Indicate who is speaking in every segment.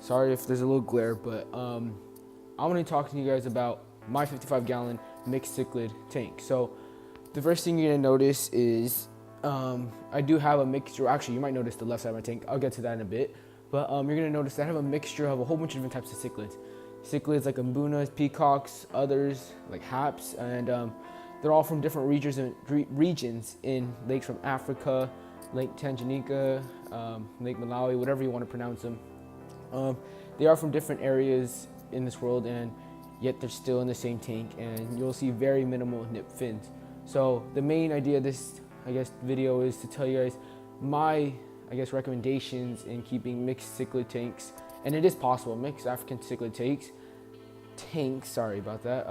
Speaker 1: Sorry if there's a little glare, but I'm going to talk to you guys about my 55-gallon mixed cichlid tank. So the first thing you're going to notice is I do have a mixture. Actually, you might notice the left side of my tank. I'll get to that in a bit. But you're going to notice that I have a mixture of a whole bunch of different types of cichlids. Cichlids like mbunas, peacocks, others like haps, and they're all from different regions in lakes from Africa, Lake Tanganyika, Lake Malawi, whatever you want to pronounce them. They are from different areas in this world, and yet they're still in the same tank, and you'll see very minimal nip fins. So the main idea of this, video is to tell you guys my, recommendations in keeping mixed cichlid tanks, and it is possible, mixed African cichlid tanks, sorry about that,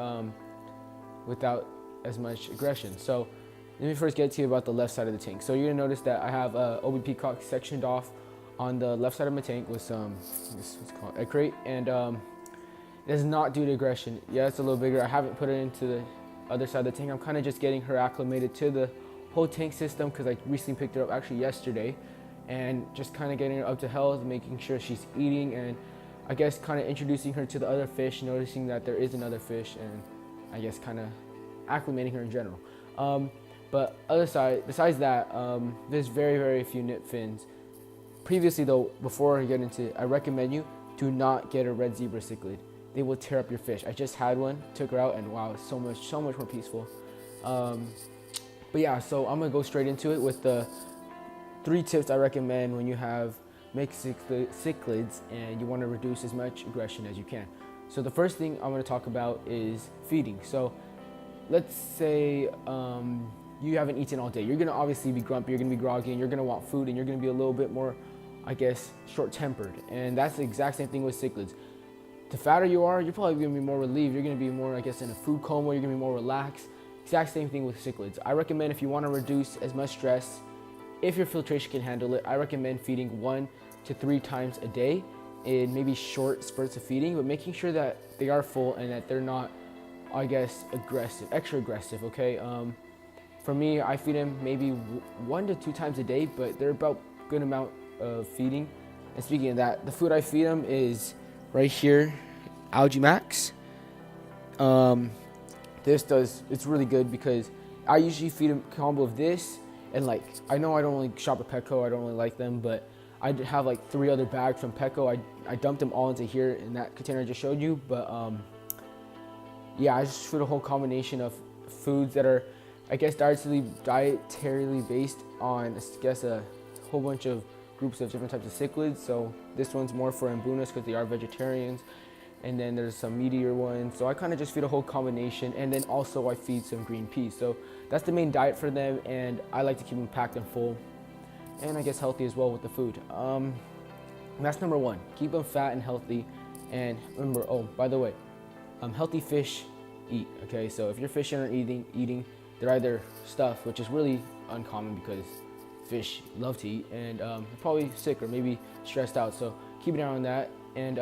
Speaker 1: without as much aggression. So let me first get to you about the left side of the tank. So you're gonna notice that I have OB peacock sectioned off on the left side of my tank with some, what's called egg crate, and it is not due to aggression. Yeah, it's a little bigger. I haven't put it into the other side of the tank. I'm kind of just getting her acclimated to the whole tank system because I recently picked her up actually yesterday, and just kind of getting her up to health, making sure she's eating, and kind of introducing her to the other fish, noticing that there is another fish, and kind of acclimating her in general. But besides that, there's very, very few nip fins. Previously though, before I get into it, I recommend you do not get a red zebra cichlid. They will tear up your fish. I just had one, took her out, and wow, it's so much more peaceful. But yeah, so I'm gonna go straight into it with the 3 tips I recommend when you have mixed cichlids and you want to reduce as much aggression as you can. So the first thing I'm going to talk about is feeding. So let's say you haven't eaten all day. You're going to obviously be grumpy, you're going to be groggy, and you're going to want food, and you're going to be a little bit more, short-tempered. And that's the exact same thing with cichlids. The fatter you are, you're probably going to be more relieved. You're going to be more, in a food coma. You're going to be more relaxed. Exact same thing with cichlids. I recommend if you want to reduce as much stress, if your filtration can handle it, I recommend feeding 1 to 3 times a day in maybe short spurts of feeding, but making sure that they are full and that they're not, extra aggressive, okay? For me, I feed them maybe 1 to 2 times a day, but they're about good amount of feeding. And speaking of that, the food I feed them is right here, Algae Max. It's really good because I usually feed them a combo of this, and I know I don't really shop at Petco, I don't really like them, but I have 3 other bags from Petco. I dumped them all into here in that container I just showed you, but yeah, I just feed a whole combination of foods that are, dietarily based on, a whole bunch of groups of different types of cichlids. So this one's more for mbunas because they are vegetarians, and then there's some meatier ones. So I kind of just feed a whole combination, and then also I feed some green peas. So that's the main diet for them, and I like to keep them packed and full, and healthy as well with the food. That's number 1. Keep them fat and healthy. And remember, oh, by the way, healthy fish eat, okay? So if your fish aren't eating, they're either stuffed, which is really uncommon because fish love to eat, and they're probably sick or maybe stressed out. So keep an eye on that. And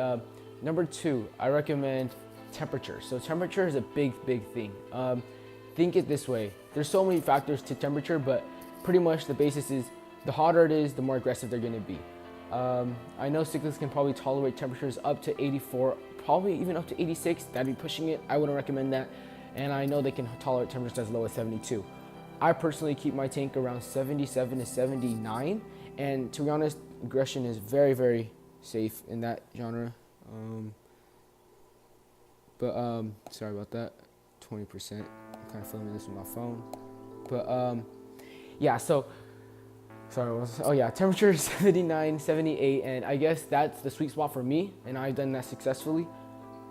Speaker 1: number 2, I recommend temperature. So temperature is a big thing. Think it this way. There's so many factors to temperature, but pretty much the basis is the hotter it is, the more aggressive they're going to be. I know cichlids can probably tolerate temperatures up to 84, probably even up to 86. That'd be pushing it. I wouldn't recommend that. And I know they can tolerate temperatures as low as 72. I personally keep my tank around 77 to 79. And to be honest, aggression is very, very safe in that genre. Sorry about that. 20%. I'm kind of filming this with my phone. But yeah, so temperature is 79, 78, and that's the sweet spot for me, and I've done that successfully.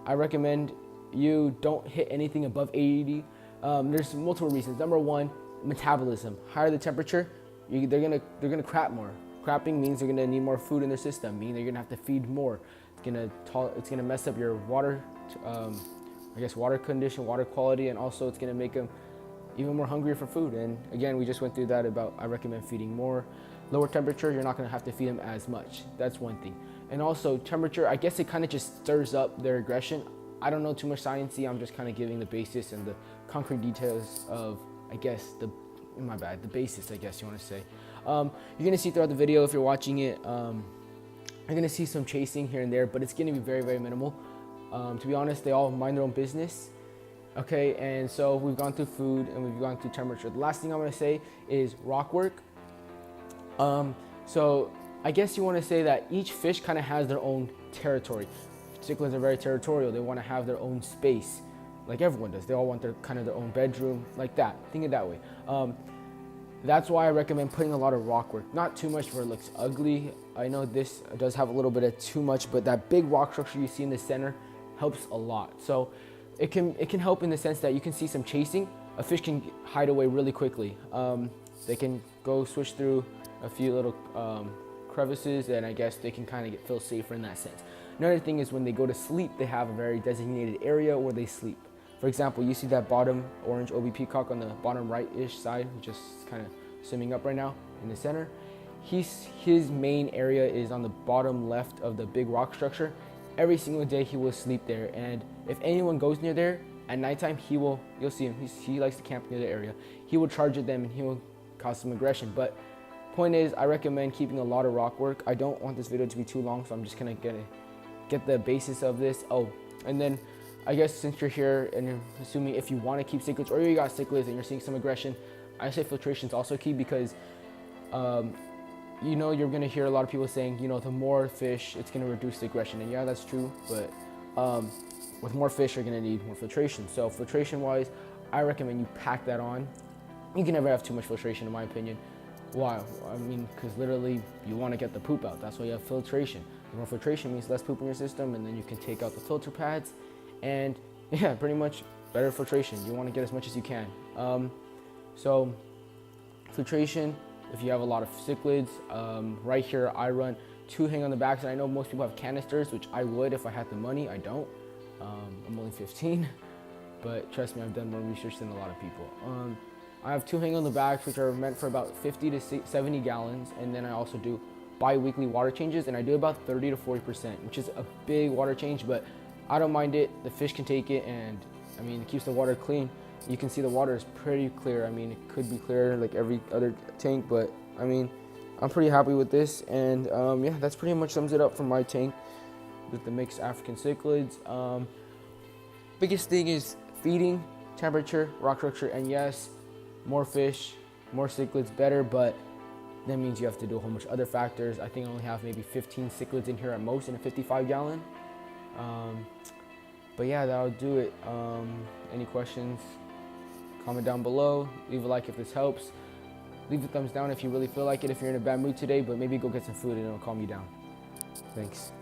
Speaker 1: I recommend you don't hit anything above 80. There's multiple reasons. Number 1, metabolism. Higher the temperature, they're gonna crap more. Crapping means they're gonna need more food in their system, meaning they're gonna have to feed more. It's gonna mess up your water, water condition, water quality, and also it's gonna make them even more hungrier for food. And again, we just went through that about I recommend feeding more. Lower temperature, you're not going to have to feed them as much. That's one thing. And also temperature, it kind of just stirs up their aggression. I don't know too much sciencey. I'm just kind of giving the basis and the concrete details of the basis, you want to say. You're going to see throughout the video if you're watching it. You're gonna see some chasing here and there, but it's gonna be very, very minimal. To be honest, they all mind their own business. Okay, and so we've gone through food and we've gone through temperature. The last thing I'm gonna say is rock work. So I guess you want to say that each fish kind of has their own territory. Cichlids are very territorial. They want to have their own space, like everyone does. They all want their kind of their own bedroom, like that. Think it that way. That's why I recommend putting a lot of rock work. Not too much where it looks ugly. I know this does have a little bit of too much, but that big rock structure you see in the center helps a lot. So it can help in the sense that you can see some chasing. A fish can hide away really quickly. They can go switch through a few little crevices, and I guess they can kind of feel safer in that sense. Another thing is when they go to sleep, they have a very designated area where they sleep. For example, you see that bottom orange OB peacock on the bottom right-ish side, just kind of swimming up right now in the center. His main area is on the bottom left of the big rock structure. Every single day he will sleep there, and if anyone goes near there at nighttime, you'll see him. He likes to camp near the area. He will charge at them and he will cause some aggression. But point is, I recommend keeping a lot of rock work. I don't want this video to be too long, so I'm just gonna get the basis of this. Oh, and then I guess since you're here and you're assuming if you want to keep cichlids or you got cichlids and you're seeing some aggression, I say filtration is also key, because you know, you're gonna hear a lot of people saying, you know, the more fish, it's gonna reduce the aggression, and yeah, that's true. But with more fish, you're gonna need more filtration. So filtration wise, I recommend you pack that on. You can never have too much filtration, in my opinion. Why? I mean, because literally you want to get the poop out. That's why you have filtration. More filtration means less poop in your system, and then you can take out the filter pads, and yeah, pretty much better filtration. You want to get as much as you can. So filtration, if you have a lot of cichlids, right here I run 2 hang on the backs, and I know most people have canisters, which I would if I had the money. I don't. I'm only 15, but trust me, I've done more research than a lot of people. I have 2 hang on the backs, which are meant for about 50 to 70 gallons, and then I also do bi-weekly water changes, and I do about 30 to 40%, which is a big water change, but I don't mind it. The fish can take it, and I mean, it keeps the water clean. You can see the water is pretty clear. I mean, it could be clearer like every other tank, but I mean, I'm pretty happy with this, and yeah, that's pretty much sums it up for my tank with the mixed African cichlids. Biggest thing is feeding, temperature, rock structure, and yes, more fish, more cichlids, better, but that means you have to do a whole bunch of other factors. I think I only have maybe 15 cichlids in here at most in a 55 gallon. But yeah, that'll do it. Any questions? Comment down below. Leave a like if this helps. Leave a thumbs down if you really feel like it, if you're in a bad mood today, but maybe go get some food and it'll calm you down. Thanks.